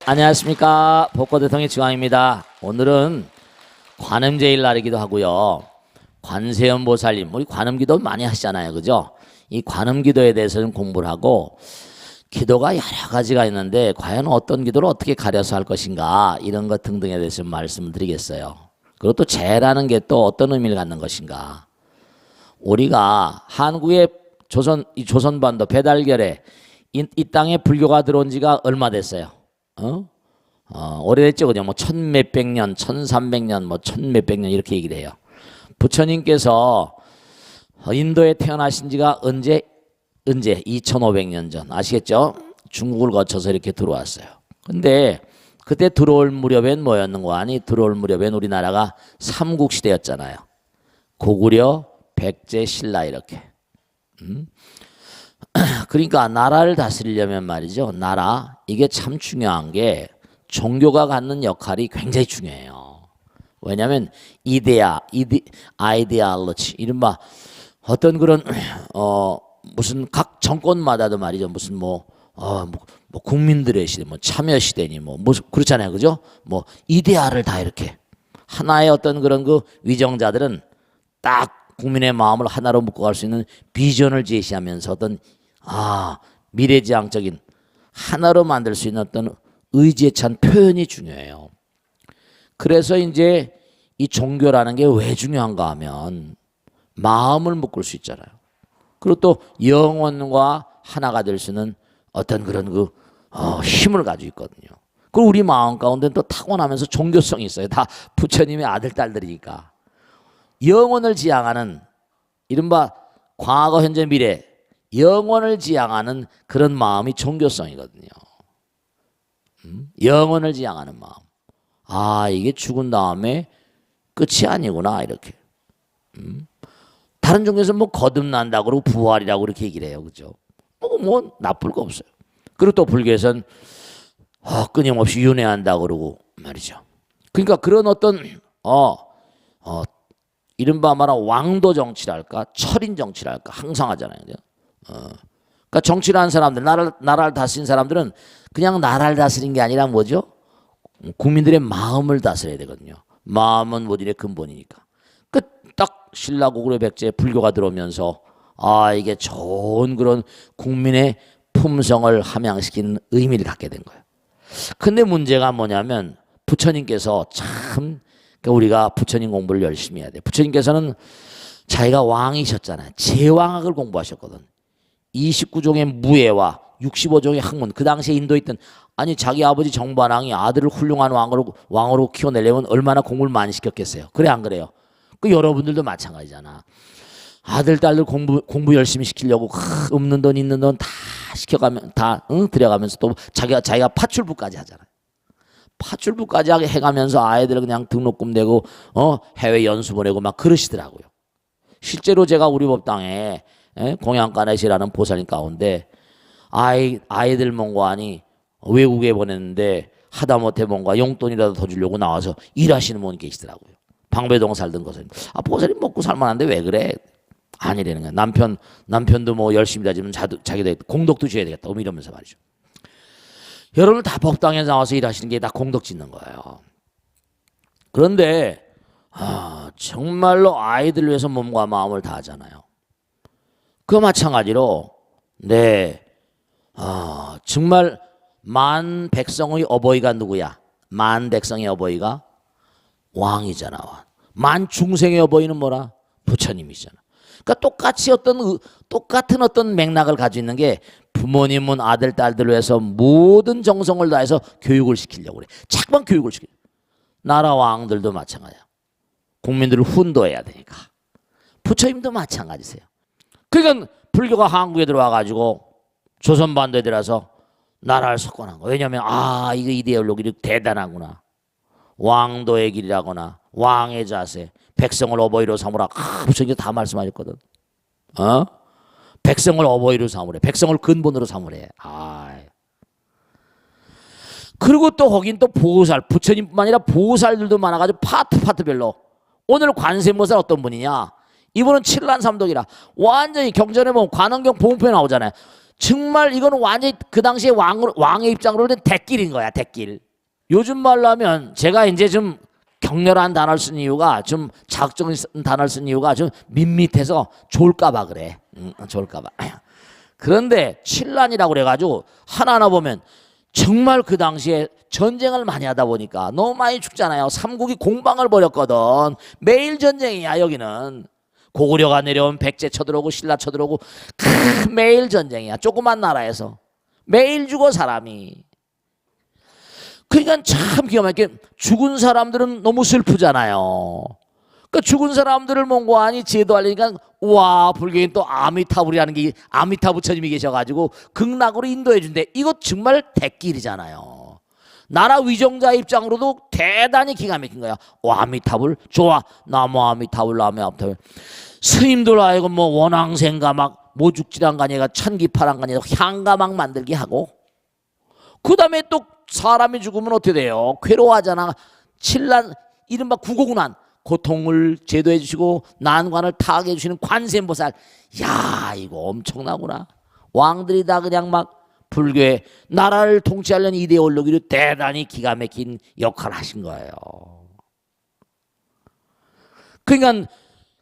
안녕하십니까. 복고대통령 지광입니다. 오늘은 관음제일 날이기도 하고요. 관세음보살님, 우리 관음기도 많이 하시잖아요. 그죠? 이 관음기도에 대해서는 공부를 하고, 기도가 여러 가지가 있는데 과연 어떤 기도를 어떻게 가려서 할 것인가, 이런 것 등등에 대해서 말씀을 드리겠어요. 그리고 또 제라는 게 또 어떤 의미를 갖는 것인가. 우리가 한국의 이 조선반도 배달결에 이 땅에 불교가 들어온 지가 얼마 됐어요? 오래됐죠. 그죠? 뭐 천몇백 년, 1300년, 뭐 천몇백 년 이렇게 얘기를 해요. 부처님께서 인도에 태어나신 지가 언제 2500년 전 아시겠죠? 중국을 거쳐서 이렇게 들어왔어요. 근데 그때 들어올 무렵엔 뭐였는 거 아니? 들어올 무렵엔 우리나라가 삼국시대였잖아요. 고구려, 백제, 신라 이렇게. 그러니까 나라를 다스리려면 말이죠. 나라 이게 참 중요한 게 종교가 갖는 역할이 굉장히 중요해요. 왜냐하면 아이디올로지 이른바 어떤 그런 무슨 각 정권마다도 말이죠. 무슨 뭐 국민들의 시대, 뭐 참여 시대니 뭐 그렇잖아요. 그죠? 뭐 이데아를 다 이렇게 하나의 어떤 그런 그 위정자들은 딱 국민의 마음을 하나로 묶어갈 수 있는 비전을 제시하면서 어떤 미래지향적인 하나로 만들 수 있는 어떤 의지에 찬 표현이 중요해요. 그래서 이제 이 종교라는 게 왜 중요한가 하면 마음을 묶을 수 있잖아요. 그리고 또 영혼과 하나가 될 수 있는 어떤 그런 그 힘을 가지고 있거든요. 그리고 우리 마음 가운데는 또 타고나면서 종교성이 있어요. 다 부처님의 아들, 딸들이니까. 영혼을 지향하는 이른바 과거, 현재, 미래 영혼을 지향하는 그런 마음이 종교성이거든요. 영혼을 지향하는 마음. 이게 죽은 다음에 끝이 아니구나 이렇게. 다른 종교에서 뭐 거듭난다고 그러고 부활이라고 그렇게 얘기를 해요. 그죠? 뭐 나쁠 거 없어요. 그리고 또 불교에서는 끊임없이 윤회한다고 그러고 말이죠. 그러니까 그런 어떤 이른바 말하는 왕도 정치랄까 철인 정치랄까 항상 하잖아요. 그러니까 정치를 하는 사람들 나라를 다스린 사람들은 그냥 나라를 다스린 게 아니라 뭐죠? 국민들의 마음을 다스려야 되거든요. 마음은 모든 일의 근본이니까. 딱 신라 고구려 백제 불교가 들어오면서 이게 좋은 그런 국민의 품성을 함양시키는 의미를 갖게 된 거예요. 근데 문제가 뭐냐면 부처님께서 참 그러니까 우리가 부처님 공부를 열심히 해야 돼. 부처님께서는 자기가 왕이셨잖아요. 제왕학을 공부하셨거든. 29종의 무예와 65종의 학문. 그 당시에 인도에 있던 자기 아버지 정반왕이 아들을 훌륭한 왕으로 키워내려면 얼마나 공부를 많이 시켰겠어요. 그래 안 그래요? 그 여러분들도 마찬가지잖아. 아들 딸들 공부 열심히 시키려고 없는 돈 있는 돈 다 시켜가면 다 들여가면서 또 자기가 파출부까지 하잖아요. 파출부까지 해가면서 아이들을 그냥 등록금 내고 해외 연수 보내고 막 그러시더라고요. 실제로 제가 우리 법당에 공양가네시라는 보살님 가운데 아이들 뭔가하니 외국에 보냈는데 하다못해 뭔가 용돈이라도 더 주려고 나와서 일하시는 분 계시더라고요. 방배동 살던 것은 보살님 먹고 살만한데 왜 그래? 아니라는 거야. 남편도 뭐 열심히 하지만 자기도 공덕도 줘야 되겠다. 이러면서 말이죠. 여러분 다 법당에 나와서 일하시는 게 다 공덕 짓는 거예요. 그런데 정말로 아이들 위해서 몸과 마음을 다하잖아요. 그 마찬가지로 정말 만 백성의 어버이가 누구야? 만 백성의 어버이가 왕이잖아. 만 중생의 어버이는 뭐라? 부처님이잖아. 그러니까 똑같은 어떤 맥락을 가지고 있는 게 부모님은 아들, 딸들을 위해서 모든 정성을 다해서 교육을 시키려고 그래. 자꾸만 교육을 시켜. 나라 왕들도 마찬가지야. 국민들을 훈도해야 되니까. 부처님도 마찬가지세요. 그러니까 불교가 한국에 들어와가지고 조선반도에 들어와서 나라를 석권한 거. 왜냐하면 이거 이데올로기를 대단하구나. 왕도의 길이라거나 왕의 자세, 백성을 어버이로 삼으라. 부처님이 다 말씀하셨거든. 백성을 어버이로 삼으래. 백성을 근본으로 삼으래. 그리고 또 거긴 또 보살, 부처님뿐만 아니라 보살들도 많아가지고 파트별로. 오늘 관세음보살 어떤 분이냐? 이분은 칠란삼독이라 완전히 경전에 보면 관원경 보문편에 나오잖아요. 정말 이건 완전히 그 당시에 왕의 입장으로는 대길인 거야, 대길. 요즘 말로 하면 제가 이제 좀 격렬한 단어를 쓴 이유가, 좀 자극적인 단어를 쓴 이유가 좀 밋밋해서 좋을까봐 그래. 좋을까봐. 그런데 칠란이라고 그래가지고 하나하나 보면 정말 그 당시에 전쟁을 많이 하다 보니까 너무 많이 죽잖아요. 삼국이 공방을 벌였거든. 매일 전쟁이야 여기는. 고구려가 내려온 백제 쳐들어오고 신라 쳐들어오고 매일 전쟁이야. 조그만 나라에서 매일 죽어 사람이. 그러니까 참 기가 막히게 죽은 사람들은 너무 슬프잖아요. 그러니까 죽은 사람들을 몽고하니 제도하려니까 와, 불교인 또 아미타불이라는 게, 아미타 부처님이 계셔가지고 극락으로 인도해 준대. 이거 정말 대길이잖아요. 나라 위정자 입장으로도 대단히 기가 막힌 거야. 아미타불 좋아, 나무 아미타불, 나무 아미타불. 스님들 아이고 뭐 원앙생가 막 모죽지랑간이가 천기파랑간이가 향가 막 만들게 하고, 그 다음에 또 사람이 죽으면 어떻게 돼요? 괴로워하잖아. 칠란, 이른바 구고군한 고통을 제도해 주시고 난관을 타게 해주시는 관세음보살. 야, 이거 엄청나구나. 왕들이 다 그냥 막 불교의 나라를 통치하려는 이데올로기로 대단히 기가 막힌 역할을 하신 거예요. 그러니까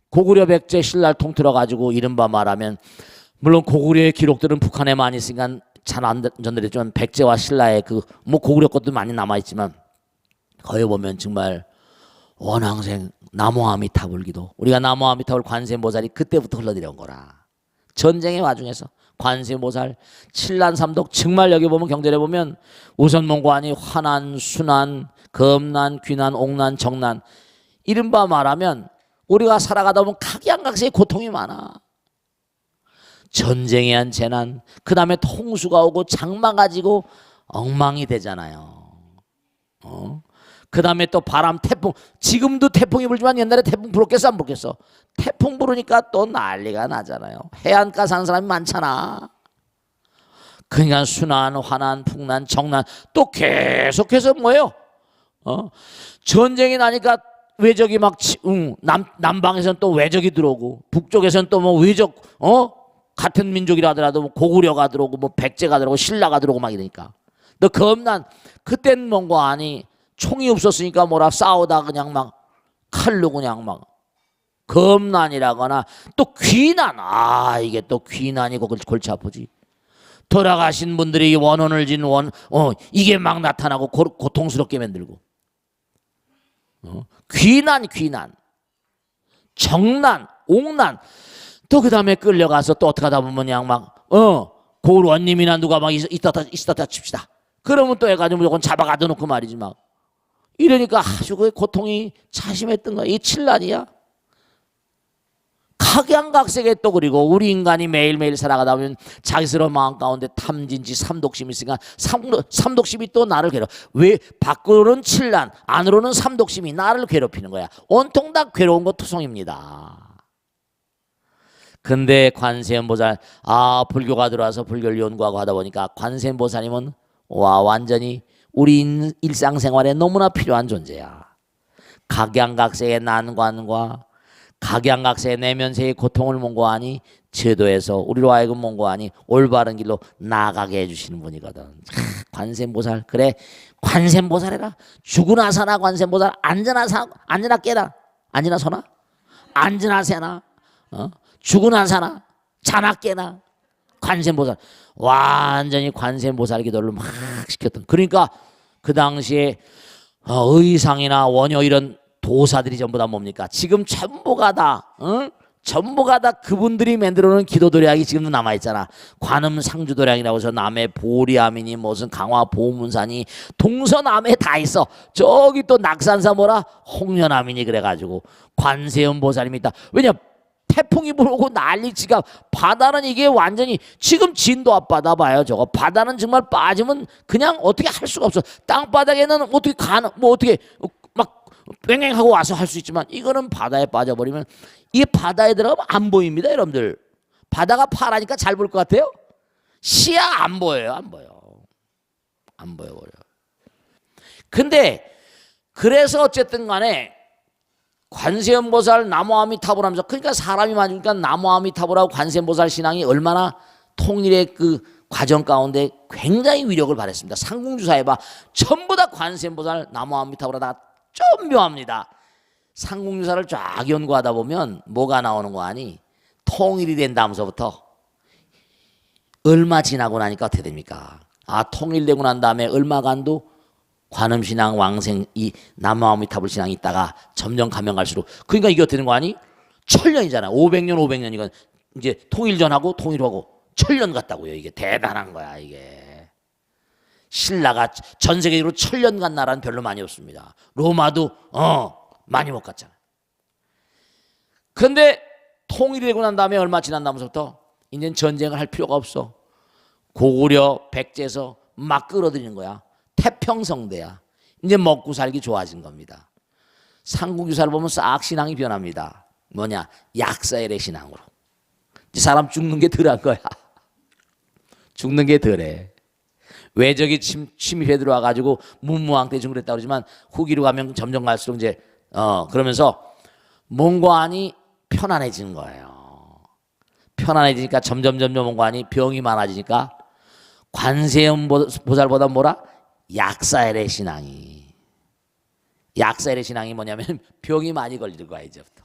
고구려 백제 신라를 통틀어 가지고 이른바 말하면, 물론 고구려의 기록들은 북한에 많이 있으니까 잘 안 전달했지만 백제와 신라의 그 뭐 고구려 것도 많이 남아 있지만, 거기 보면 정말 원앙생 나무아미타불 기도, 우리가 나무아미타불 관세음보살이 그때부터 흘러내려온 거라. 전쟁의 와중에서 관세음보살 칠난삼독, 정말 여기 보면 경전에 보면 우선몽고하니 화난, 순난, 검난, 귀난, 옥난, 정난, 이른바 말하면 우리가 살아가다 보면 각양각색의 고통이 많아. 전쟁에 한 재난, 그 다음에 홍수가 오고 장마가 지고 엉망이 되잖아요. 그 다음에 또 바람, 태풍. 지금도 태풍이 불지만 옛날에 태풍 불었겠어, 안 불었겠어? 태풍 부르니까 또 난리가 나잖아요. 해안가 사는 사람이 많잖아. 그러니까 순난, 화난, 풍난, 정난, 또 계속해서 뭐예요? 전쟁이 나니까 외적이 막 남방에서는 또 외적이 들어오고, 북쪽에서는 또 뭐 외적, 같은 민족이라 하더라도 뭐 고구려가 들어오고 뭐 백제가 들어오고 신라가 들어오고 막 이러니까. 너 겁난, 그땐 뭔가 아니 총이 없었으니까 뭐라 싸우다 그냥 막 칼로 그냥 막 검난이라거나, 또 귀난. 아, 이게 또 귀난이 골치 아프지. 돌아가신 분들이 원혼을 진 이게 막 나타나고 고통스럽게 만들고. 귀난, 정난, 옥난. 또 그 다음에 끌려가서 또 어떻게 하다 보면 그냥 막 고을 원님이나 누가 막 있었다 칩시다. 그러면 또 해가지고 무조건 잡아가둬 놓고 말이지 막. 이러니까 아주 그 고통이 자심했던 거야. 이 칠난이야. 각양각색의, 또 그리고 우리 인간이 매일매일 살아가다 보면 자기스러운 마음 가운데 탐진치, 삼독심이 있으니까 삼독심이 또 나를 괴롭혀. 왜? 밖으로는 칠난, 안으로는 삼독심이 나를 괴롭히는 거야. 온통 다 괴로운 것 투성입니다. 근데 관세음보살, 불교가 들어와서 불교를 연구하고 하다 보니까 관세음보살님은 완전히 우리 일상생활에 너무나 필요한 존재야. 각양각색의 난관과 각양각색의 내면세의 고통을 몽고하니 제도에서 우리로 하여금 몽고하니 올바른 길로 나아가게 해주시는 분이거든. 관세음보살, 그래, 관세음보살해라. 죽으나 사나 관세음보살, 앉으나 깨라, 앉으나 서나, 앉으나 새나, 죽으나 사나, 자나 깨나, 관세음보살. 완전히 관세음보살 기도를 막 시켰던. 그러니까 그 당시에 의상이나 원효 이런 도사들이 전부 다 뭡니까? 지금 전부가 다 그분들이 만들어놓은 기도도량이 지금도 남아있잖아. 관음상주도량이라고 해서 남해 보리암이니 무슨 강화 보문산이 동서남해 다 있어. 저기 또 낙산사 뭐라 홍련암이니 그래가지고 관세음보살님이 있다. 왜냐? 태풍이 불고 난리치가. 바다는 이게 완전히 지금 진도 앞바다 봐요. 저거 바다는 정말 빠지면 그냥 어떻게 할 수가 없어. 땅바닥에는 어떻게 어떻게 막 뺑뺑하고 와서 할 수 있지만, 이거는 바다에 빠져버리면 이게 바다에 들어가면 안 보입니다, 여러분들. 바다가 파라니까 잘 볼 것 같아요. 시야 안 보여요, 안 보여 버려. 근데 그래서 어쨌든 간에 관세음보살, 나무아미타불 하면서, 그러니까 사람이 많으니까 나무아미타불하고 관세음보살 신앙이 얼마나 통일의 그 과정 가운데 굉장히 위력을 발했습니다. 상궁주사해봐 전부 다 관세음보살 나무아미타불하다가 좀 묘합니다. 상궁주사를 쫙 연구하다 보면 뭐가 나오는 거 아니? 통일이 된 다음서부터 얼마 지나고 나니까 어떻게 됩니까? 아, 통일되고 난 다음에 얼마 간도 관음신앙 왕생 이 나무아미타불 신앙이 있다가 점점 가면 갈수록 그러니까 이게 어떻게 되는 거 아니? 천년이잖아. 500년 500년이건 이제 통일 전하고 통일 후하고 천년 같다고요. 이게 대단한 거야 이게. 신라가 전 세계적으로 천년 간 나라는 별로 많이 없습니다. 로마도 많이 못 갔잖아. 그런데 통일이 되고 난 다음에 얼마 지난 다음부터 이제는 전쟁을 할 필요가 없어. 고구려 백제에서 막 끌어들이는 거야. 태평성대야. 이제 먹고 살기 좋아진 겁니다. 상궁주사를 보면 싹 신앙이 변합니다. 뭐냐? 약사엘의 신앙으로. 이제 사람 죽는 게 덜한 거야. 죽는 게 덜해. 외적이 침입해 들어와 가지고 문무왕 때 좀 그랬다 그러지만 후기로 가면 점점 갈수록 이제 그러면서 몸과 안이 편안해지는 거예요. 편안해지니까 점점 몸과 안이 병이 많아지니까 관세음보살보다 뭐라? 약사엘의 신앙이. 약사엘의 신앙이 뭐냐면 병이 많이 걸릴 거야 이제부터.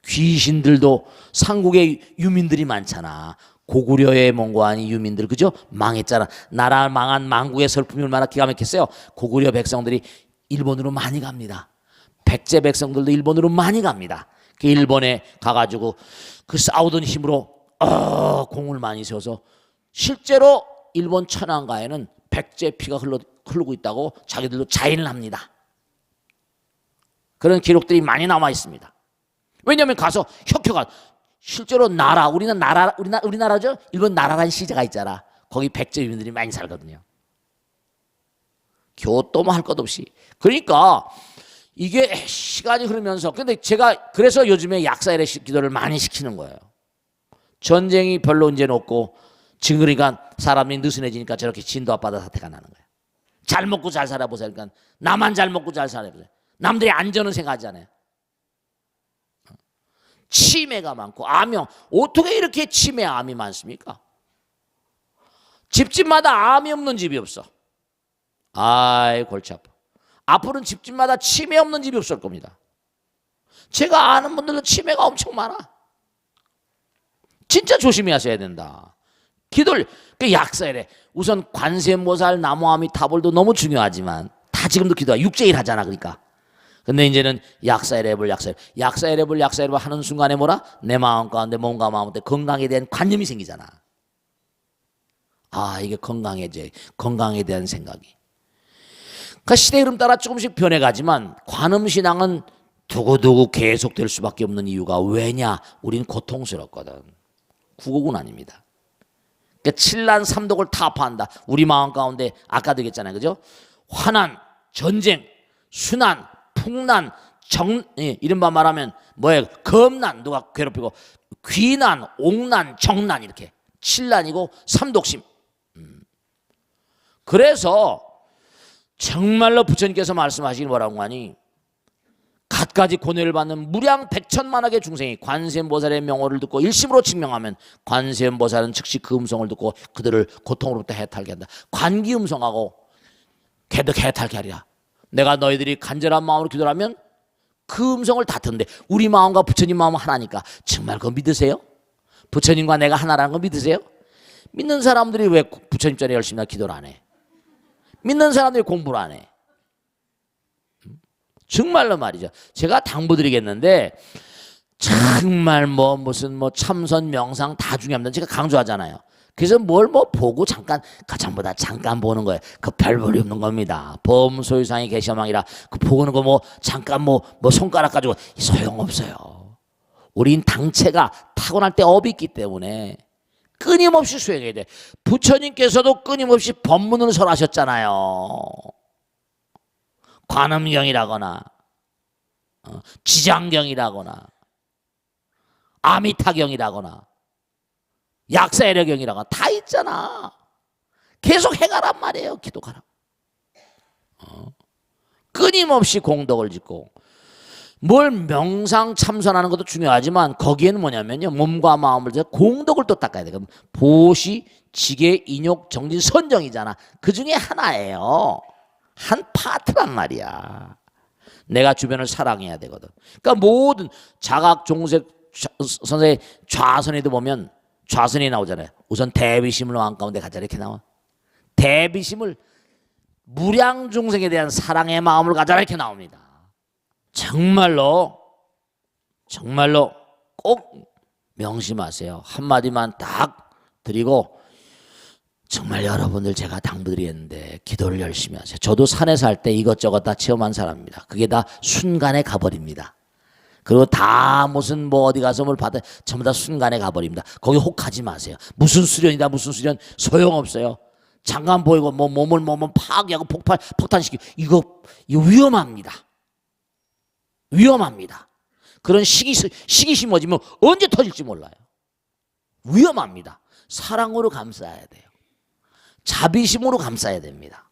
귀신들도 삼국의 유민들이 많잖아. 고구려의 몽고아니 유민들 그죠? 망했잖아. 나라 망한 망국의 슬픔이 얼마나 기가 막혔어요. 고구려 백성들이 일본으로 많이 갑니다. 백제 백성들도 일본으로 많이 갑니다. 그 일본에 가가지고 그 싸우던 힘으로 공을 많이 세워서 실제로 일본 천황가에는 백제 피가 흐르고 있다고 자기들도 자인을 합니다. 그런 기록들이 많이 남아 있습니다. 왜냐하면 가서 혁혁한 실제로 우리나라죠? 일본 나라라는 시제가 있잖아. 거기 백제 유민들이 많이 살거든요. 교토 뭐 할 것 없이. 그러니까 이게 시간이 흐르면서 근데 제가 그래서 요즘에 약사일의 기도를 많이 시키는 거예요. 전쟁이 별로 이제는 없고 지금 그러니까 사람이 느슨해지니까 저렇게 진도 앞바다 사태가 나는 거예요. 잘 먹고 잘 살아보세요. 그러니까 나만 잘 먹고 잘 살아보세요. 남들의 안전은 생각하지 않아요. 치매가 많고 암형 어떻게 이렇게 치매 암이 많습니까? 집집마다 암이 없는 집이 없어. 아이 골치 아파. 앞으로는 집집마다 치매 없는 집이 없을 겁니다. 제가 아는 분들도 치매가 엄청 많아. 진짜 조심하셔야 된다. 기도를 그 약사이래. 우선 관세음보살 나무아미타불도 너무 중요하지만 다 지금도 기도하 육제일 하잖아. 그러니까 근데 이제는 약사이래불 하는 순간에 뭐라? 내 마음 가운데 몸과 마음에 건강에 대한 관념이 생기잖아. 아 이게 건강에 대한 생각이. 그러니까 시대 흐름 따라 조금씩 변해가지만 관음신앙은 두고두고 계속될 수밖에 없는 이유가 왜냐? 우린 고통스럽거든. 구곡은 아닙니다. 그러니까 칠난 삼독을 타파한다. 우리 마음 가운데 아까도 얘기했잖아요. 그죠? 환난, 전쟁, 순난, 풍난, 이른바 말하면 뭐예요? 겁난, 누가 괴롭히고 귀난, 옥난, 정난 이렇게 칠난이고 삼독심. 그래서 정말로 부처님께서 말씀하시길 뭐라고 하니 갖가지 고뇌를 받는 무량 백천만억의 중생이 관세음보살의 명호를 듣고 일심으로 증명하면 관세음보살은 즉시 그 음성을 듣고 그들을 고통으로부터 해탈게 한다. 관기음성하고 해탈게 하리라. 내가 너희들이 간절한 마음으로 기도하면 그 음성을 다 듣는데 우리 마음과 부처님 마음은 하나니까 정말 그거 믿으세요? 부처님과 내가 하나라는 거 믿으세요? 믿는 사람들이 왜 부처님 전에 열심히 기도를 안 해? 믿는 사람들이 공부를 안 해. 정말로 말이죠. 제가 당부드리겠는데 정말 무슨 참선 명상 다 중요합니다. 제가 강조하잖아요. 그래서 뭘 보고 잠깐 그 전보다 잠깐 보는 거예요. 그 별 볼이 없는 겁니다. 범소유상의 개시망이라 그 보는 거 잠깐 손가락 가지고 소용없어요. 우린 당체가 타고날 때 업이 있기 때문에 끊임없이 수행해야 돼. 부처님께서도 끊임없이 법문을 설하셨잖아요. 관음경이라거나 지장경이라거나 아미타경이라거나 약사애려경이라거나 다 있잖아. 계속 해가란 말이에요. 기도가라. 끊임없이 공덕을 짓고 뭘 명상 참선하는 것도 중요하지만 거기에는 뭐냐면요, 몸과 마음을 공덕을 또 닦아야 돼요. 보시, 지계, 인욕, 정진, 선정이잖아. 그 중에 하나예요. 한 파트란 말이야. 내가 주변을 사랑해야 되거든. 그러니까 모든 자각, 종색, 선생의 좌선에도 보면 좌선이 나오잖아요. 우선 대비심을 마음 가운데 가자 이렇게 나와. 대비심을, 무량중생에 대한 사랑의 마음을 가져라 이렇게 나옵니다. 정말로 꼭 명심하세요. 한마디만 딱 드리고, 정말 여러분들 제가 당부드리겠는데 기도를 열심히 하세요. 저도 산에 살 때 이것저것 다 체험한 사람입니다. 그게 다 순간에 가버립니다. 그리고 다 무슨 뭐 어디 가서 뭘 받아, 전부 다 순간에 가버립니다. 거기 혹하지 마세요. 무슨 수련이다 무슨 수련, 소용없어요. 잠깐 보이고 뭐 몸을 파괴하고 폭탄시키고, 이거 위험합니다. 위험합니다. 그런 시기 심어지면 언제 터질지 몰라요. 위험합니다. 사랑으로 감싸야 돼요. 자비심으로 감싸야 됩니다.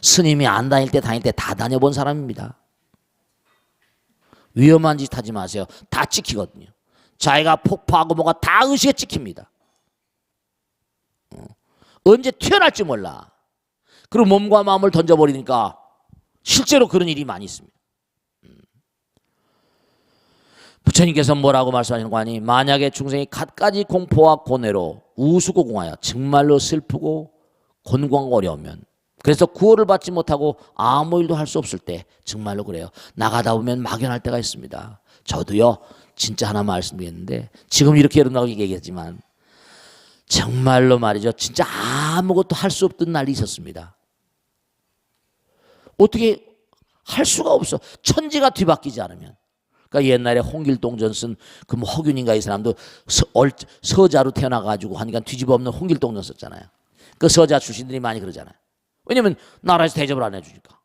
스님이 안 다닐 때 다 다녀본 사람입니다. 위험한 짓 하지 마세요. 다 찍히거든요. 자기가 폭파하고 뭐가 다 의식에 찍힙니다. 언제 튀어날지 몰라. 그리고 몸과 마음을 던져버리니까 실제로 그런 일이 많이 있습니다. 부처님께서 뭐라고 말씀하시는 거 아니? 만약에 중생이 갖가지 공포와 고뇌로 우수고공하여 정말로 슬프고 곤고하고 어려우면, 그래서 구호를 받지 못하고 아무 일도 할 수 없을 때, 정말로 그래요. 나가다 보면 막연할 때가 있습니다. 저도요, 진짜 하나 말씀드렸는데, 지금 이렇게 여러분하고 얘기했지만 정말로 말이죠, 진짜 아무것도 할 수 없던 날이 있었습니다. 어떻게 할 수가 없어. 천지가 뒤바뀌지 않으면. 그러니까 옛날에 홍길동전 쓴 그 뭐 허균인가 이 사람도 서자로 태어나가지고 하니까 뒤집어 엎는 홍길동전 썼잖아요. 그 서자 출신들이 많이 그러잖아요. 왜냐면 나라에서 대접을 안 해주니까.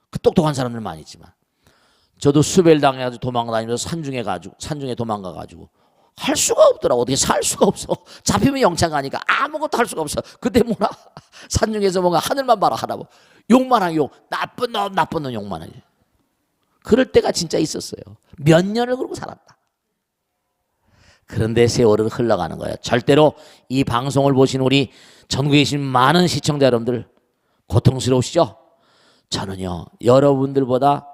그 똑똑한 사람들 많이 있지만, 저도 수배를 당해가지고 도망다니면서 산중에 도망가가지고 할 수가 없더라고. 어떻게 살 수가 없어. 잡히면 영창 가니까 아무것도 할 수가 없어. 그때 뭐라 산중에서 뭔가 하늘만 봐라 하라고 욕만 하고, 나쁜 놈 욕만 하지. 그럴 때가 진짜 있었어요. 몇 년을 그러고 살았다. 그런데 세월은 흘러가는 거예요. 절대로 이 방송을 보시는 우리 전국에 계신 많은 시청자 여러분들 고통스러우시죠? 저는요, 여러분들보다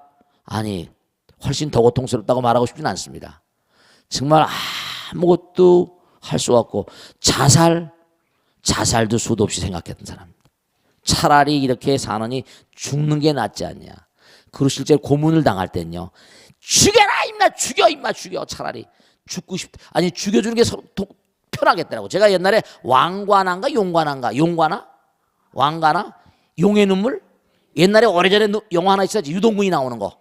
훨씬 더 고통스럽다고 말하고 싶지는 않습니다. 정말 아무것도 할 수 없고 자살도 수도 없이 생각했던 사람입니다. 차라리 이렇게 사느니 죽는 게 낫지 않냐. 그리고 실제 고문을 당할 땐요, 죽여라 임마, 죽여 차라리 죽고 싶다. 죽여주는 게 편하겠더라고. 제가 옛날에 왕관한가 용의 눈물, 옛날에 오래전에 영화 하나 있었지, 유동근이 나오는 거,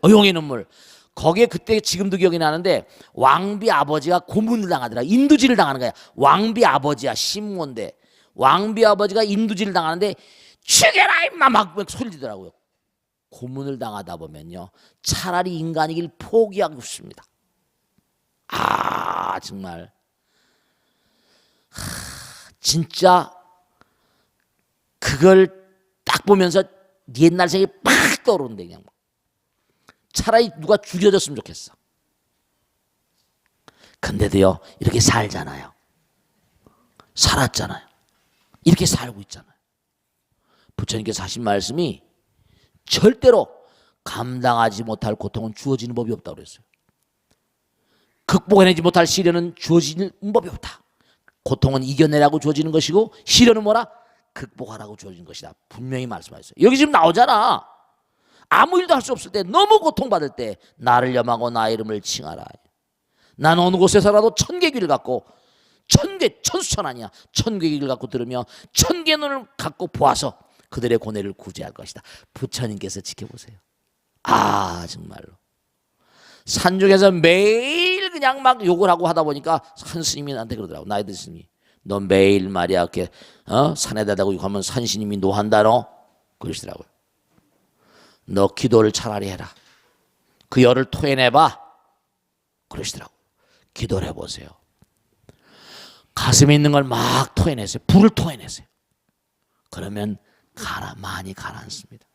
용의 눈물. 거기에 그때 지금도 기억이 나는데, 왕비 아버지가 고문을 당하더라. 인두질을 당하는 거야. 왕비 아버지야, 신무인데 왕비 아버지가 인두질을 당하는데 죽여라 임마 막 소리 지더라고요. 고문을 당하다 보면요, 차라리 인간이길 포기하고 싶습니다. 정말 진짜 그걸 딱 보면서 옛날 생각이 팍 떠오르는데, 그냥 차라리 누가 죽여줬으면 좋겠어. 근데도요, 이렇게 살잖아요. 살았잖아요. 이렇게 살고 있잖아요. 부처님께서 하신 말씀이 절대로 감당하지 못할 고통은 주어지는 법이 없다고 그랬어요. 극복해내지 못할 시련은 주어지는 법이 없다. 고통은 이겨내라고 주어지는 것이고, 시련은 뭐라? 극복하라고 주어지는 것이다. 분명히 말씀하셨어요. 여기 지금 나오잖아. 아무 일도 할 수 없을 때, 너무 고통받을 때 나를 염하고 나의 이름을 칭하라. 난 어느 곳에서라도 천개 귀를 갖고, 천수천 아니야, 천개 귀를 갖고 들으며 천개 눈을 갖고 보아서 그들의 고뇌를 구제할 것이다. 부처님께서 지켜보세요. 정말로 산중에서 매일 그냥 막 욕을 하고 하다 보니까 한 스님이 나한테 그러더라고. 나이들 스님이, 너 매일 말이야 이렇게 산에다 대고 욕하면 산스님이 노한다 너, 그러시더라고요. 너 기도를 차라리 해라. 그 열을 토해내봐, 그러시더라고요. 기도를 해보세요. 가슴에 있는 걸 막 토해내세요. 불을 토해내세요. 그러면 많이 가라앉습니다.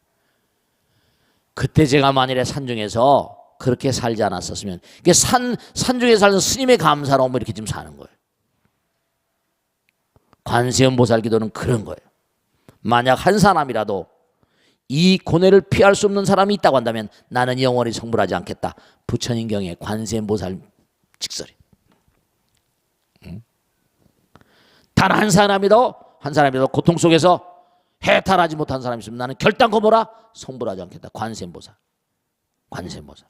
그때 제가 만일에 산중에서 그렇게 살지 않았었으면, 이게 산중에 살던 스님의 감사로 뭐 이렇게 지금 사는 거예요. 관세음보살 기도는 그런 거예요. 만약 한 사람이라도 이 고뇌를 피할 수 없는 사람이 있다고 한다면 나는 영원히 성불하지 않겠다. 부처님 경에 관세음보살 직설이. 단 한 사람이라도 고통 속에서 해탈하지 못한 사람이 있으면 나는 결단코 뭐라? 성불하지 않겠다. 관세음보살. 관세음보살.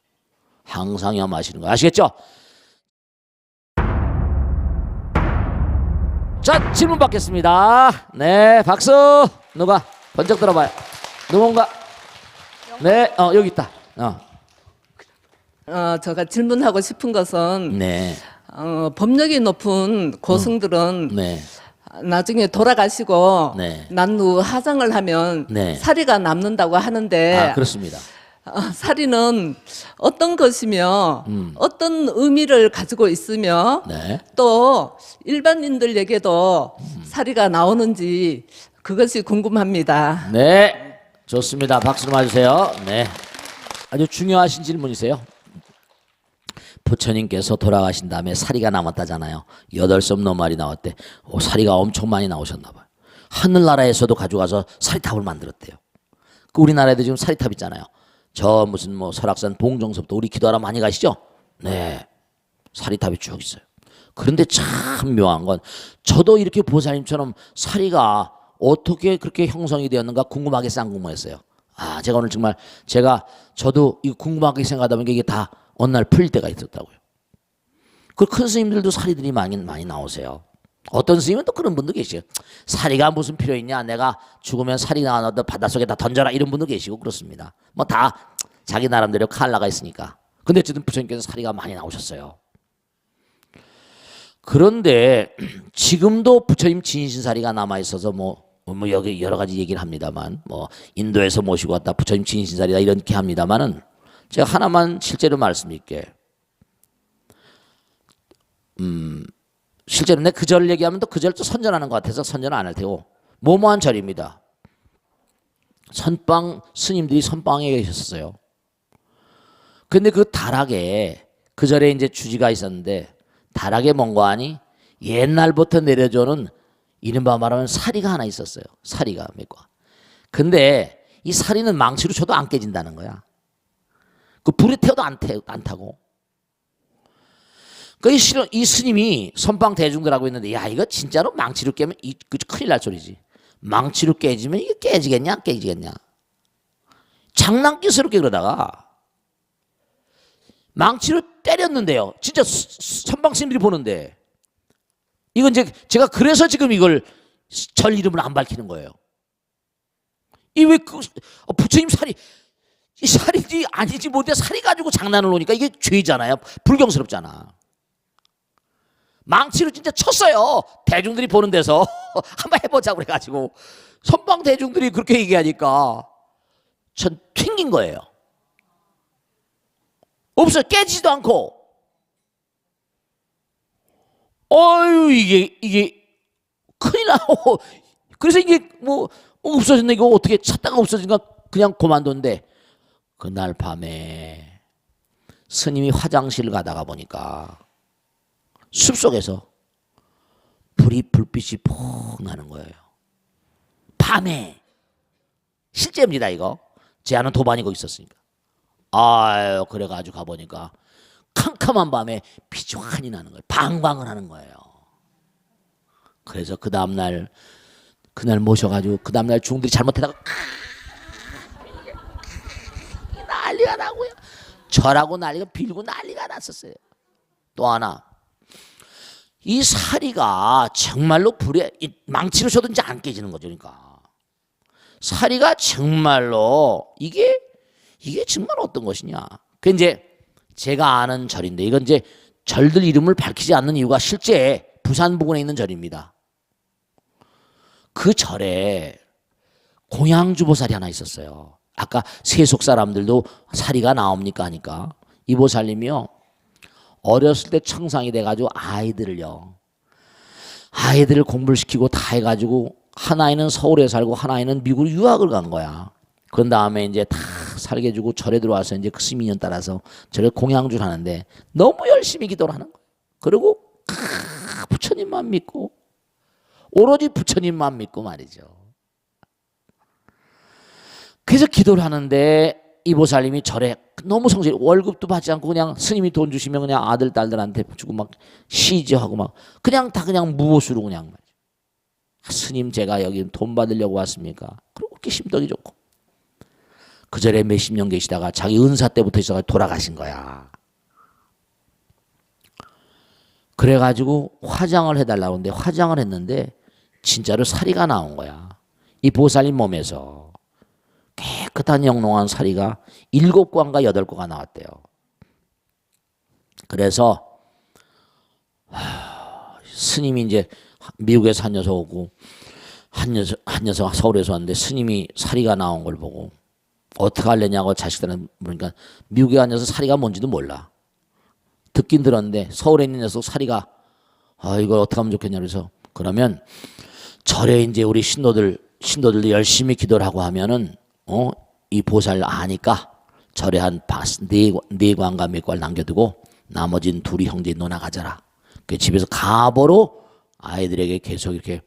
항상 염하시는 거 아시겠죠? 자, 질문 받겠습니다. 네, 박수. 누가 번쩍 들어봐요. 누군가? 네, 여기 있다. 제가 질문하고 싶은 것은 네, 법력이 높은 고승들은 네, 나중에 돌아가시고 네. 난 후 하장을 하면 네. 사리가 남는다고 하는데 그렇습니다. 사리는 어떤 것이며 어떤 의미를 가지고 있으며 네, 또 일반인들에게도 사리가 나오는지 그것이 궁금합니다. 네, 좋습니다. 박수를 맞으세요. 네, 아주 중요하신 질문이세요. 부처님께서 돌아가신 다음에 사리가 남았다잖아요. 8섬 너말이 나왔대. 사리가 엄청 많이 나오셨나 봐요. 하늘나라에서도 가져가서 사리탑을 만들었대요. 그 우리나라에도 지금 사리탑 있잖아요. 저 무슨 뭐 설악산 봉정섭도 우리 기도하러 많이 가시죠? 네, 사리탑이 쭉 있어요. 그런데 참 묘한 건 저도 이렇게 보살님처럼 사리가 어떻게 그렇게 형성이 되었는가 궁금하게 쌍궁모였어요. 제가 오늘 정말 저도 이거 궁금하게 생각하다 보니까 이게 다 어느 날 풀릴 때가 있었다고요. 그 큰 스님들도 사리들이 많이 나오세요. 어떤 스님은 또 그런 분도 계시요. 사리가 무슨 필요 있냐? 내가 죽으면 사리 나와도 바닷속에다 던져라 이런 분도 계시고 그렇습니다. 뭐 다 자기 나름대로 칼라가 있으니까. 근데 어쨌든 부처님께서 사리가 많이 나오셨어요. 그런데 지금도 부처님 진신사리가 남아 있어서 뭐 여기 여러 가지 얘기를 합니다만 뭐 인도에서 모시고 왔다 부처님 진신사리다 이렇게 합니다만은 제가 하나만 실제로 말씀드릴게. 실제로 내 그 절 얘기하면 또 그 절 또 선전하는 것 같아서 선전 안 할 테고 모모한 절입니다. 선방 스님들이 선방에 계셨어요. 근데 그 다락에 그 절에 이제 주지가 있었는데 다락에 뭔가 하니 옛날부터 내려줘는 이른바 말하면 사리가 하나 있었어요. 사리가 몇 과. 근데 이 사리는 망치로 쳐도 안 깨진다는 거야. 그 불에 태워도 안 타고. 이 스님이 선방 대중들하고 있는데 야 이거 진짜로 망치로 깨면 큰일 날 소리지. 망치로 깨지면 이게 깨지겠냐 안 깨지겠냐. 장난기스럽게 그러다가 망치로 때렸는데요. 진짜 선방 스님들이 보는데 이건 이제 제가 그래서 지금 이걸 절 이름을 안 밝히는 거예요. 이 왜 부처님 이 살인지 아니지 못해 살이 가지고 장난을 놓으니까 이게 죄잖아요. 불경스럽잖아. 망치로 진짜 쳤어요. 대중들이 보는 데서 한번 해보자고 그래가지고 선방 대중들이 그렇게 얘기하니까 전 튕긴 거예요. 없어요. 깨지지도 않고. 이게 큰일 나고. 그래서 이게 뭐 없어졌네. 이거 어떻게 찾다가 없어지니까 그냥 그만뒀는데 그날 밤에 스님이 화장실 가다가 보니까 숲속에서 불빛이 푹 나는 거예요. 밤에. 실제입니다 이거. 제 아는 도반이 거기 있었으니까. 그래가지고 가보니까 캄캄한 밤에 빛이 환히 나는 거예요. 방광을 하는 거예요. 그래서 그 다음날 그날 모셔가지고 그 다음날 중들이 잘못하다가 난리가 나고요. 절하고 난리가 빌고 난리가 났었어요. 또 하나 이 사리가 정말로 불에 망치로 쳐도 이제 안 깨지는 거죠. 그러니까 사리가 정말로 이게 정말 어떤 것이냐. 그 이제 제가 아는 절인데 이건 이제 절들 이름을 밝히지 않는 이유가 실제 부산 부근에 있는 절입니다. 그 절에 공양주보살이 하나 있었어요. 아까 세속 사람들도 사리가 나옵니까 하니까 이 보살님이요. 어렸을 때 청상이 돼가지고 아이들을 공부를 시키고 다 해가지고 한 아이는 서울에 살고 한 아이는 미국으로 유학을 간 거야. 그런 다음에 이제 다 살게 주고 절에 들어와서 이제 그 스미년 따라서 절에 공양주를 하는데 너무 열심히 기도를 하는 거예요. 그리고 부처님만 믿고 오로지 부처님만 믿고 말이죠. 그래서 기도를 하는데 이 보살님이 절에 너무 성실, 월급도 받지 않고 그냥 스님이 돈 주시면 그냥 아들 딸들한테 주고 막 시지하고 막 그냥 다 그냥 무엇으로 그냥 말이죠. 스님 제가 여기 돈 받으려고 왔습니까? 그렇게 심덕이 좋고 그 절에 몇십 년 계시다가 자기 은사 때부터 있어가 돌아가신 거야. 그래가지고 화장을 해달라고 하는데 화장을 했는데 진짜로 사리가 나온 거야. 이 보살님 몸에서 깨끗한 영롱한 사리가 7관과 8관가 나왔대요. 그래서 스님이 이제 미국에서 한 녀석 오고 한 녀석 서울에서 왔는데 스님이 사리가 나온 걸 보고 어떻게 하려냐고 자식들한테 물으니까 미국에 간 녀석 사리가 뭔지도 몰라. 듣긴 들었는데 서울에 있는 녀석 사리가 이걸 어떻게 하면 좋겠냐 그래서 그러면 절에 이제 우리 신도들도 열심히 기도를 하고 하면은 이 보살 아니까 절에 한 네 관과 몇 관을 남겨두고 나머지는 둘이 형제 너나 가져라. 그 집에서 가보로 아이들에게 계속 이렇게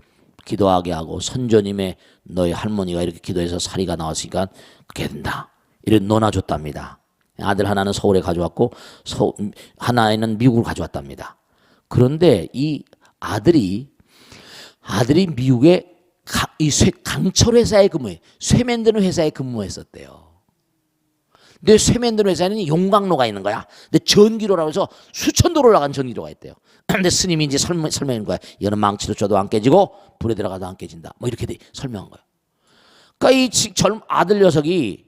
기도하게 하고 선조님의 너희 할머니가 이렇게 기도해서 사리가 나왔으니까 그렇게 된다. 이런 너나 줬답니다. 아들 하나는 서울에 가져왔고 하나는 미국을 가져왔답니다. 그런데 이 아들이 미국에 이 강철 회사에 근무해 쇠 만드는 회사에 근무했었대요. 근데 쇠 만드는 회사에는 용광로가 있는 거야. 근데 전기로라고 해서 수천 도로 올라간 전기로가 있대요. 근데 스님이 이제 설명한 거야. 이거는 망치도 쳐도 안 깨지고 불에 들어가도 안 깨진다. 뭐 이렇게 설명한 거야. 그러니까 이 젊은 아들 녀석이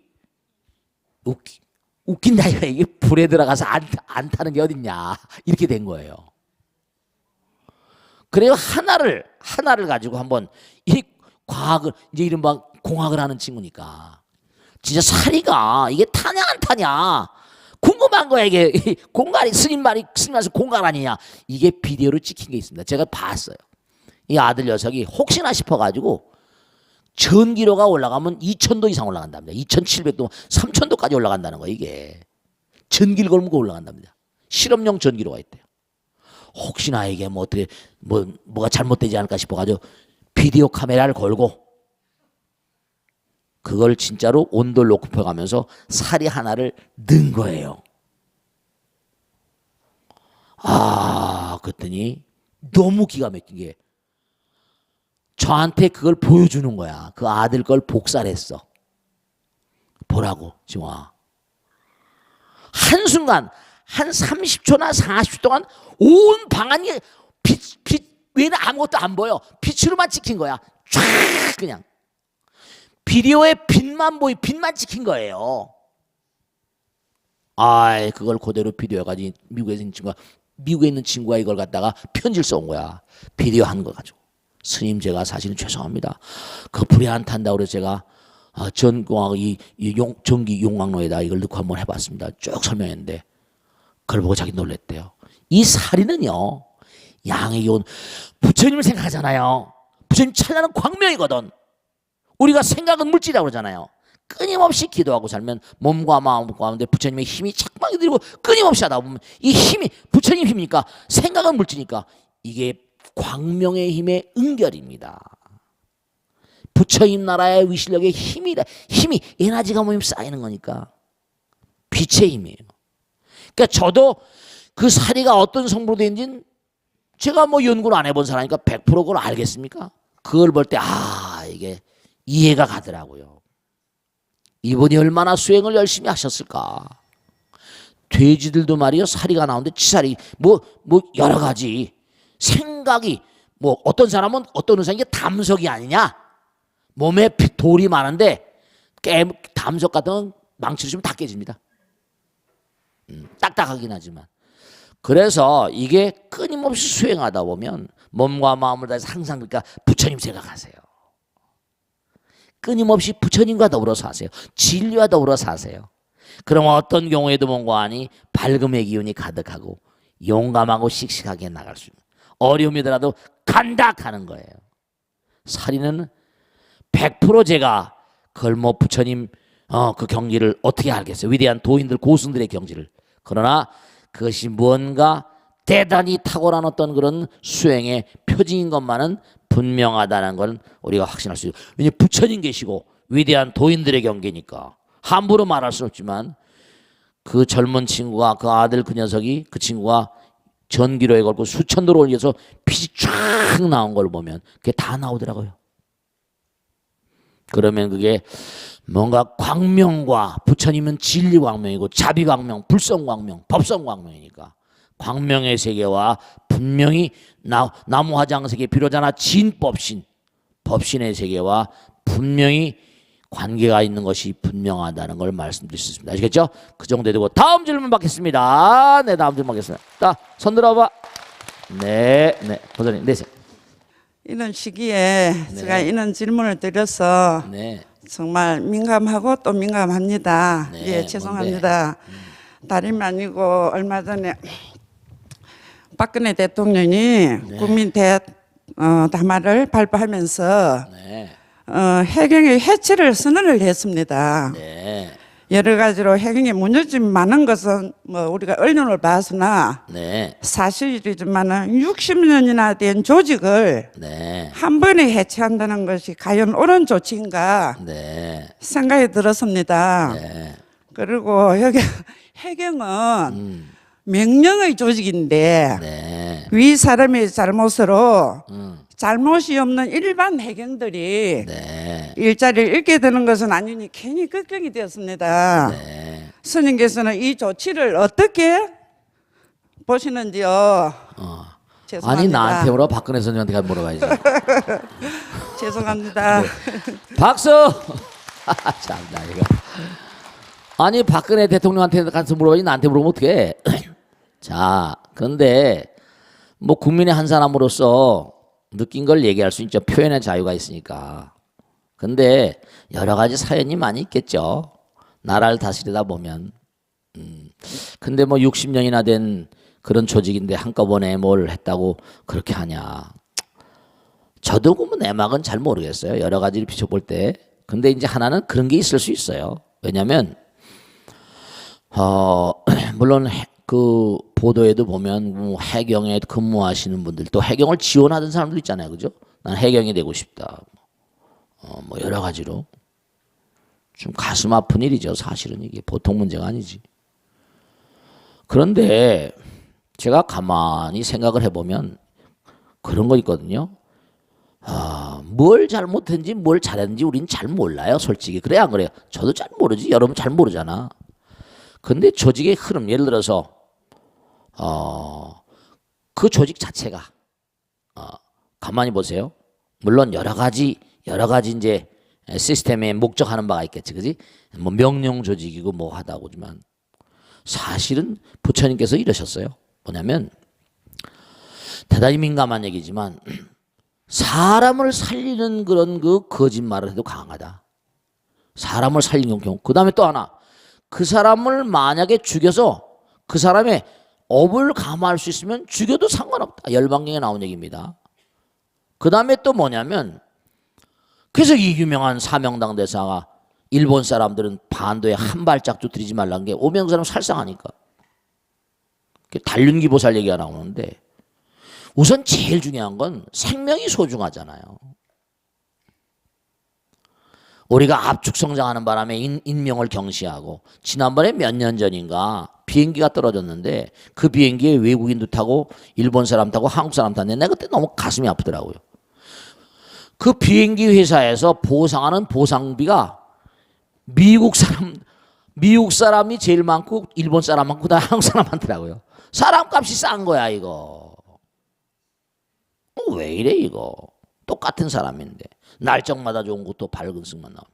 웃긴다 이거. 이게 불에 들어가서 안 타는 게 어딨냐 이렇게 된 거예요. 그래요. 하나를 가지고 한번 이 과학을 이제 이른바 공학을 하는 친구니까 진짜 사리가 이게 타냐 안 타냐 궁금한 거야. 이게 공갈이 스님 말씀 공갈 아니냐. 이게 비디오로 찍힌 게 있습니다. 제가 봤어요. 이 아들 녀석이 혹시나 싶어가지고 전기로가 올라가면 2000도 이상 올라간답니다. 2700도 3000도까지 올라간다는 거. 이게 전기를 걸고 올라간답니다. 실험용 전기로가 있대요. 혹시나 이게 뭐 어떻게 뭐가 잘못되지 않을까 싶어가지고 비디오 카메라를 걸고 그걸 진짜로 온도를 높여가면서 사리 하나를 넣은 거예요. 그랬더니 너무 기가 막힌 게 저한테 그걸 보여주는 거야. 그 아들 걸 복사했어. 보라고 지금 한순간 한 30초나 40초 동안 온 방안이 빛 외에는 아무것도 안 보여. 빛으로만 찍힌 거야. 쫙 그냥 비디오에 빛만 찍힌 거예요. 그걸 그대로 비디오 가지고 미국에 있는 친구가 이걸 갖다가 편지를 써온 거야. 비디오 한 거 가지고. 스님 제가 사실은 죄송합니다. 그 불에 안 탄다고 그래서 제가 전공하고 전기 용광로에다 이걸 넣고 한번 해봤습니다. 쭉 설명했는데 그걸 보고 자기 놀랬대요. 이 사리는요 양의 기운 부처님을 생각하잖아요. 부처님 찬란한 광명이거든. 우리가 생각은 물질이라고 그러잖아요. 끊임없이 기도하고 살면 몸과 마음과 가운데 부처님의 힘이 착막이 들고 끊임없이 하다 보면 이 힘이 부처님 힘이니까 생각은 물질이니까 이게 광명의 힘의 은결입니다. 부처님 나라의 위실력의 힘이 에너지가 모이면 쌓이는 거니까 빛의 힘이에요. 그러니까 저도 그 사리가 어떤 성분으로 된지는 제가 뭐 연구를 안 해본 사람이니까 100% 그걸 알겠습니까? 그걸 볼 때 이게 이해가 가더라고요. 이분이 얼마나 수행을 열심히 하셨을까. 돼지들도 말이요 사리가 나오는데 치사리 뭐 여러 가지 생각이 뭐 어떤 사람은 어떤 의사는 이게 담석이 아니냐. 몸에 돌이 많은데 담석 같은 건 망치를 주면 다 깨집니다. 딱딱하긴 하지만. 그래서 이게 끊임없이 수행하다 보면 몸과 마음을 다해서 항상 그러니까 부처님 생각하세요. 끊임없이 부처님과 더불어 사세요. 진리와 더불어 사세요. 그럼 어떤 경우에도 뭔가 하니 밝음의 기운이 가득하고 용감하고 씩씩하게 나갈 수 있는 어려움이더라도 간다 하는 거예요. 사리는 100% 제가 그걸 뭐 부처님 그 경지를 어떻게 알겠어요? 위대한 도인들 고승들의 경지를. 그러나 그것이 무언가 대단히 탁월한 어떤 그런 수행의 표징인 것만은 분명하다는 건 우리가 확신할 수 있어요. 왜냐하면 부처님 계시고 위대한 도인들의 경계니까 함부로 말할 수는 없지만 그 젊은 친구가 그 아들 그 녀석이 그 친구가 전기로에 걸고 수천 도를 올려서 빛이 쫙 나온 걸 보면 그게 다 나오더라고요. 그러면 그게 뭔가 광명과 부처님은 진리광명이고 자비광명, 불성광명, 법성광명이니까 광명의 세계와 분명히 나무 화장세계 비로자나 진법신, 법신의 세계와 분명히 관계가 있는 것이 분명하다는 걸 말씀드릴 수 있습니다. 아시겠죠? 그 정도 되고 다음 질문 받겠습니다. 네, 다음 질문 받겠습니다. 자, 손 들어봐. 네, 보좌님, 네. 이런 시기에 제가 이런 질문을 드려서 네. 정말 민감하고 또 민감합니다. 네, 예, 죄송합니다. 다름이 아니고 얼마 전에 박근혜 대통령이 국민 담화를 발표하면서 네. 해경의 해체를 선언을 했습니다. 네. 여러 가지로 해경의 무너짐이 많은 것은 뭐 우리가 언론을 봐서나 네. 사실이지만은 60년이나 된 조직을 네. 한 번에 해체한다는 것이 과연 옳은 조치인가 네. 생각이 들었습니다. 네. 그리고 여기 해경은 명령의 조직인데 네. 위 사람의 잘못으로 잘못이 없는 일반 해경들이 네. 일자리를 잃게 되는 것은 아니니 괜히 걱정이 되었습니다. 네. 스님께서는 이 조치를 어떻게 보시는지요? 죄송합니다. 아니 나한테 물어 박근혜 선생한테 가 물어봐야지. 죄송합니다. 박수. 참나 이거. 아니 박근혜 대통령한테 가서 물어봐야지 나한테 물어보면 어떡해. 자, 그런데 뭐 국민의 한 사람으로서 느낀 걸 얘기할 수 있죠. 표현의 자유가 있으니까. 근데 여러 가지 사연이 많이 있겠죠. 나라를 다스리다 보면. 근데 뭐 60년이나 된 그런 조직인데 한꺼번에 뭘 했다고 그렇게 하냐. 저도 그 내막은 잘 모르겠어요. 여러 가지를 비춰볼 때. 근데 이제 하나는 그런 게 있을 수 있어요. 왜냐하면 물론 그 보도에도 보면 뭐 해경에 근무하시는 분들 또 해경을 지원하던 사람도 있잖아요, 그죠? 난 해경이 되고 싶다. 뭐 여러 가지로 좀 가슴 아픈 일이죠. 사실은 이게 보통 문제가 아니지. 그런데 제가 가만히 생각을 해보면 그런 거 있거든요. 뭘 잘못했는지 뭘 잘했는지 우리는 잘 몰라요, 솔직히. 그래 안 그래요? 저도 잘 모르지. 여러분 잘 모르잖아. 근데 조직의 흐름, 예를 들어서 그 조직 자체가 가만히 보세요. 물론 여러 가지 이제 시스템에 목적하는 바가 있겠지, 그지? 뭐 명령 조직이고 뭐 하다 보지만 사실은 부처님께서 이러셨어요. 뭐냐면 대단히 민감한 얘기지만 사람을 살리는 그런 그 거짓말을 해도 강하다. 사람을 살리는 경우. 그 다음에 또 하나. 그 사람을 만약에 죽여서 그 사람의 업을 감화할 수 있으면 죽여도 상관없다. 열방경에 나온 얘기입니다. 그 다음에 또 뭐냐면 그래서 이 유명한 사명당 대사가 일본 사람들은 반도에 한 발짝도 들이지 말라는 게 오명 사람 살상하니까. 단륜기 보살 얘기가 나오는데 우선 제일 중요한 건 생명이 소중하잖아요. 우리가 압축 성장하는 바람에 인명을 경시하고 지난번에 몇 년 전인가 비행기가 떨어졌는데 그 비행기에 외국인도 타고 일본 사람 타고 한국 사람 탔는데 내가 그때 너무 가슴이 아프더라고요. 그 비행기 회사에서 보상하는 보상비가 미국 사람이 제일 많고 일본 사람 많고 다 한국 사람 많더라고요. 사람값이 싼 거야 이거. 왜 이래 이거. 똑같은 사람인데 날짜마다 좋은 것도 밝은 승만 나오면.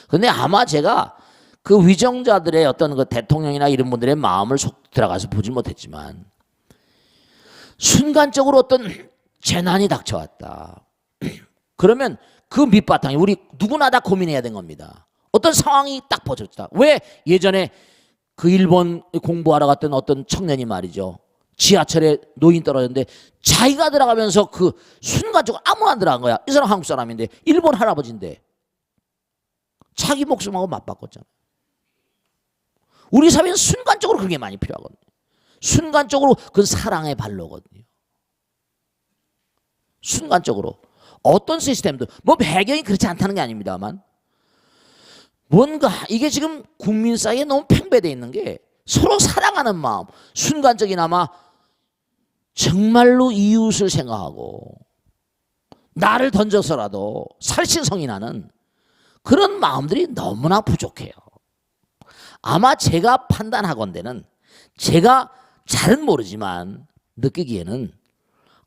근데 아마 제가 그 위정자들의 어떤 그 대통령이나 이런 분들의 마음을 속 들어가서 보지 못했지만 순간적으로 어떤 재난이 닥쳐왔다. 그러면 그 밑바탕이 우리 누구나 다 고민해야 된 겁니다. 어떤 상황이 딱 벌어졌다. 왜 예전에 그 일본 공부하러 갔던 어떤 청년이 말이죠. 지하철에 노인 떨어졌는데 자기가 들어가면서 그 순간적으로 아무나 안 들어간 거야. 이 사람 한국 사람인데 일본 할아버지인데 자기 목숨하고 맞바꿨잖아요. 우리 사회는 순간적으로 그게 많이 필요하거든요. 순간적으로 그건 사랑의 발로거든요. 순간적으로 어떤 시스템도 뭐 배경이 그렇지 않다는 게 아닙니다만 뭔가 이게 지금 국민 사이에 너무 팽배되어 있는 게 서로 사랑하는 마음, 순간적이나마 정말로 이웃을 생각하고 나를 던져서라도 살신성이 나는 그런 마음들이 너무나 부족해요. 아마 제가 판단하건대는 제가 잘은 모르지만 느끼기에는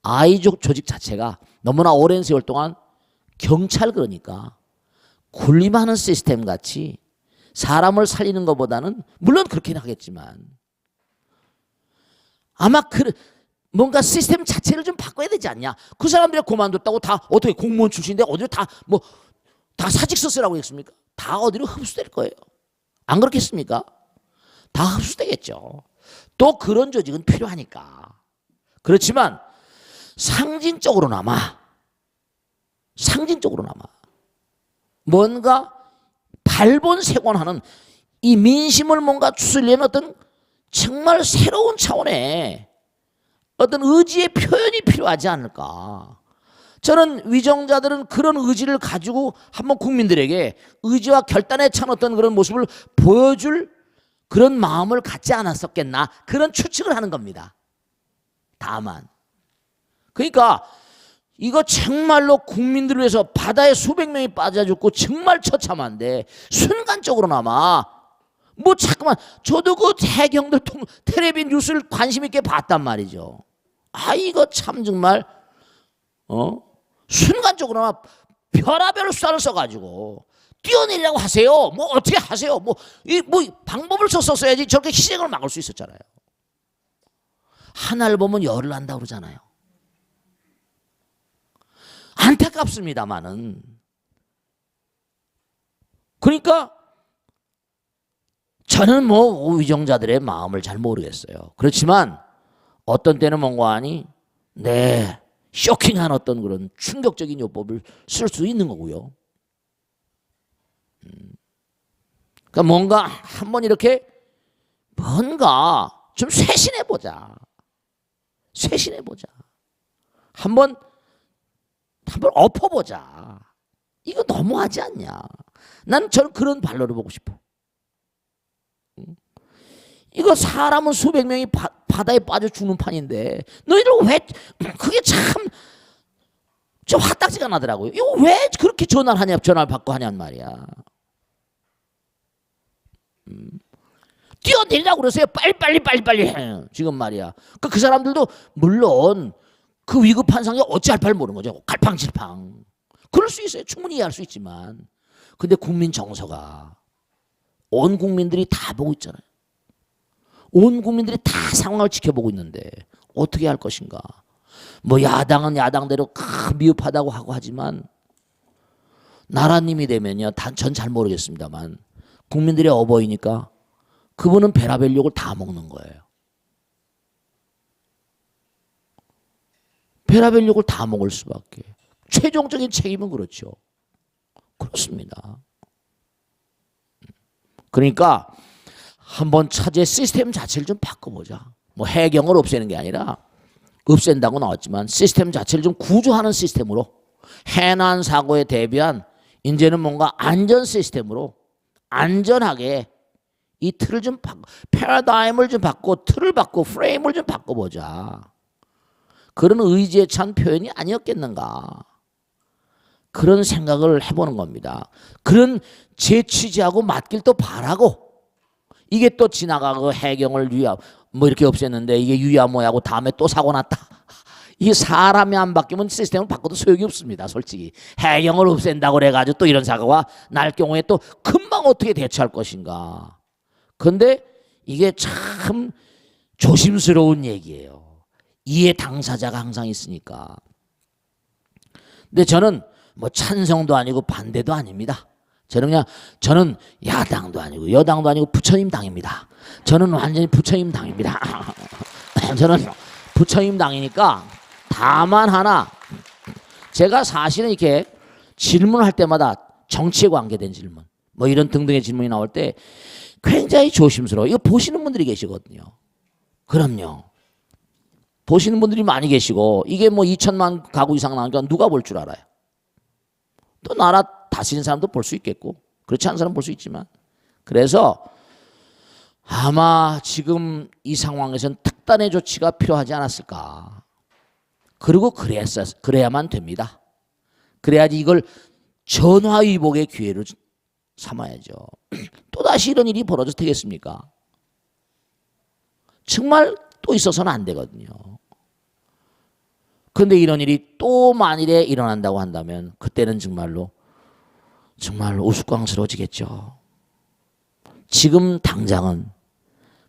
아이족 조직 자체가 너무나 오랜 세월 동안 경찰 그러니까 군림하는 시스템 같이 사람을 살리는 것보다는 물론 그렇긴 하겠지만 아마 뭔가 시스템 자체를 좀 바꿔야 되지 않냐. 그 사람들이 그만뒀다고 다 어떻게 공무원 출신인데 어디로 다 뭐 다 사직서 쓰라고 했습니까? 다 어디로 흡수될 거예요. 안 그렇겠습니까? 다 흡수되겠죠. 또 그런 조직은 필요하니까. 그렇지만 상징적으로나마 뭔가 발본색원하는 이 민심을 뭔가 추스리려면 어떤 정말 새로운 차원의 어떤 의지의 표현이 필요하지 않을까. 저는 위정자들은 그런 의지를 가지고 한번 국민들에게 의지와 결단에 찬 어떤 그런 모습을 보여줄 그런 마음을 갖지 않았었겠나 그런 추측을 하는 겁니다. 다만 그러니까 이거 정말로 국민들을 위해서 바다에 수백 명이 빠져 죽고 정말 처참한데 순간적으로나마 뭐 잠깐만 저도 그 해경들 텔레비 뉴스를 관심 있게 봤단 말이죠. 아 이거 참 정말 순간적으로나마 별의별 수단을 써가지고 뛰어내리라고 하세요. 뭐 어떻게 하세요. 뭐 방법을 썼어야지 저렇게 희생을 막을 수 있었잖아요. 하나를 보면 열을 난다 그러잖아요. 안타깝습니다만은 그러니까 저는 뭐 위정자들의 마음을 잘 모르겠어요. 그렇지만 어떤 때는 뭔가 하니 네 쇼킹한 어떤 그런 충격적인 요법을 쓸 수 있는 거고요. 그러니까 뭔가 한번 이렇게 뭔가 좀 쇄신해보자. 한번 엎어보자. 이거 너무하지 않냐. 저는 그런 반론을 보고 싶어. 이거 사람은 수백 명이 바다에 빠져 죽는 판인데 너희들 왜 그게 참 화딱지가 나더라고요. 이거 왜 그렇게 전화를 받고 하냔 말이야. 뛰어내리라고 그러세요. 빨리 지금 말이야. 그 사람들도 물론 그 위급한 상황에 어찌할 바를 모르는 거죠. 갈팡질팡. 그럴 수 있어요. 충분히 이해할 수 있지만. 근데 국민 정서가 온 국민들이 다 보고 있잖아요. 온 국민들이 다 상황을 지켜보고 있는데 어떻게 할 것인가. 뭐 야당은 야당대로 미흡하다고 하고 하지만 나라님이 되면요. 전 잘 모르겠습니다만 국민들의 어버이니까 그분은 베라벨 욕을 다 먹는 거예요. 베라벨 욕을 다 먹을 수밖에. 최종적인 책임은 그렇죠. 그렇습니다. 그러니까 한번 차제 시스템 자체를 좀 바꿔보자. 뭐 해경을 없애는 게 아니라 없앤다고 나왔지만 시스템 자체를 좀 구조하는 시스템으로 해난 사고에 대비한 이제는 뭔가 안전 시스템으로 안전하게 이 틀을 좀 패러다임을 좀 바꾸고 틀을 바꾸고 프레임을 좀 바꿔보자. 그런 의지에 찬 표현이 아니었겠는가. 그런 생각을 해보는 겁니다. 그런 제 취지하고 맞길 또 바라고 이게 또 지나가고 해경을 뭐 이렇게 없앴는데 이게 유야모야고 다음에 또 사고 났다. 이 사람이 안 바뀌면 시스템을 바꿔도 소용이 없습니다. 솔직히 해경을 없앤다고 그래가지고 또 이런 사고가 날 경우에 또 금방 어떻게 대처할 것인가. 그런데 이게 참 조심스러운 얘기예요. 이해 당사자가 항상 있으니까. 근데 저는 뭐 찬성도 아니고 반대도 아닙니다. 저는 야당도 아니고 여당도 아니고 부처님 당입니다. 저는 완전히 부처님 당입니다. 저는 부처님 당이니까 다만 하나 제가 사실은 이렇게 질문을 할 때마다 정치에 관계된 질문 뭐 이런 등등의 질문이 나올 때 굉장히 조심스러워. 이거 보시는 분들이 계시거든요. 그럼요. 보시는 분들이 많이 계시고 이게 뭐 2천만 가구 이상 나오니까 누가 볼 줄 알아요. 또 나라 다스리는 사람도 볼 수 있겠고 그렇지 않은 사람 볼 수 있지만 그래서 아마 지금 이 상황에서는 특단의 조치가 필요하지 않았을까. 그리고 그래야만 됩니다. 그래야지 이걸 전화위복의 기회로 삼아야죠. 또다시 이런 일이 벌어져도 되겠습니까? 정말 또 있어서는 안 되거든요. 그런데 이런 일이 또 만일에 일어난다고 한다면 그때는 정말 우스꽝스러워지겠죠. 지금 당장은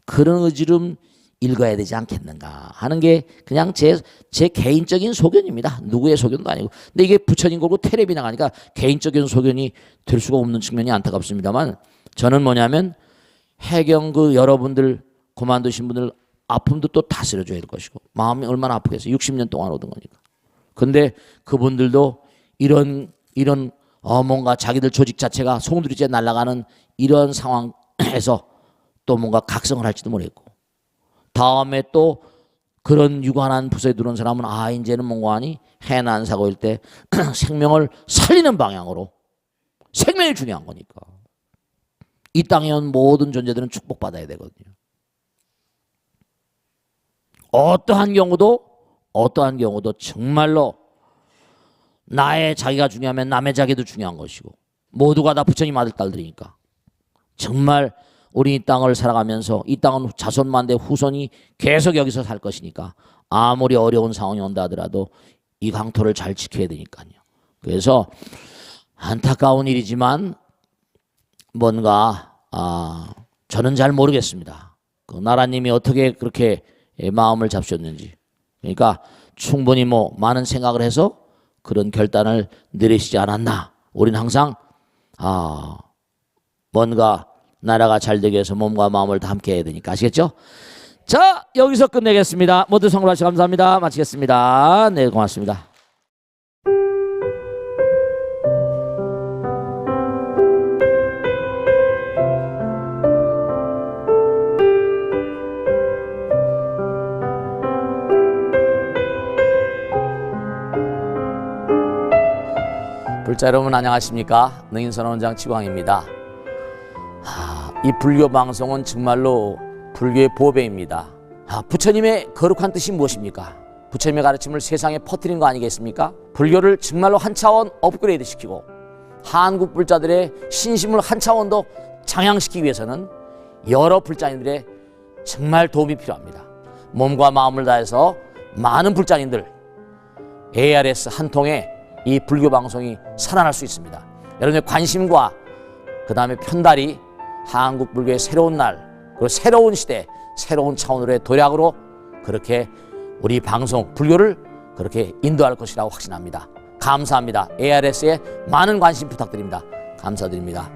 그런 의지를 읽어야 되지 않겠는가 하는 게 그냥 제 개인적인 소견입니다. 누구의 소견도 아니고. 근데 이게 부처님 거고 텔레비 나가니까 개인적인 소견이 될 수가 없는 측면이 안타깝습니다만 저는 뭐냐면 해경 여러분들 그만두신 분들 아픔도 또 다스려줘야 될 것이고 마음이 얼마나 아프겠어요. 60년 동안 얻은 거니까. 근데 그분들도 이런 뭔가 자기들 조직 자체가 송두리째 날아가는 이런 상황에서 또 뭔가 각성을 할지도 모르겠고 다음에 또 그런 유관한 부서에 들어온 사람은 이제는 뭔가 하니 해난 사고일 때 생명을 살리는 방향으로 생명이 중요한 거니까 이 땅에 온 모든 존재들은 축복받아야 되거든요. 어떠한 경우도 정말로 나의 자기가 중요하면 남의 자기도 중요한 것이고 모두가 다 부처님 아들 딸들이니까 정말 우리 이 땅을 살아가면서 이 땅은 자손만대 후손이 계속 여기서 살 것이니까 아무리 어려운 상황이 온다 하더라도 이 강토를 잘 지켜야 되니까요. 그래서 안타까운 일이지만 뭔가 저는 잘 모르겠습니다. 그 나라님이 어떻게 그렇게 마음을 잡으셨는지. 그러니까 충분히 많은 생각을 해서 그런 결단을 내리시지 않았나. 우리는 항상 뭔가 나라가 잘 되기 위해서 몸과 마음을 다 함께 해야 되니까 아시겠죠? 자, 여기서 끝내겠습니다. 모두 성불하시 감사합니다. 마치겠습니다. 네, 고맙습니다. 불자 여러분 안녕하십니까? 능인선원장 치광입니다. 이 불교 방송은 정말로 불교의 보배입니다. 부처님의 거룩한 뜻이 무엇입니까? 부처님의 가르침을 세상에 퍼뜨린 거 아니겠습니까? 불교를 정말로 한 차원 업그레이드 시키고 한국 불자들의 신심을 한 차원 더 장양시키기 위해서는 여러 불자님들의 정말 도움이 필요합니다. 몸과 마음을 다해서 많은 불자님들 ARS 한 통에 이 불교 방송이 살아날 수 있습니다. 여러분의 관심과 그 다음에 편달이 한국 불교의 새로운 날 그리고 새로운 시대 새로운 차원으로의 도약으로 그렇게 우리 방송 불교를 그렇게 인도할 것이라고 확신합니다. 감사합니다. ARS에 많은 관심 부탁드립니다. 감사드립니다.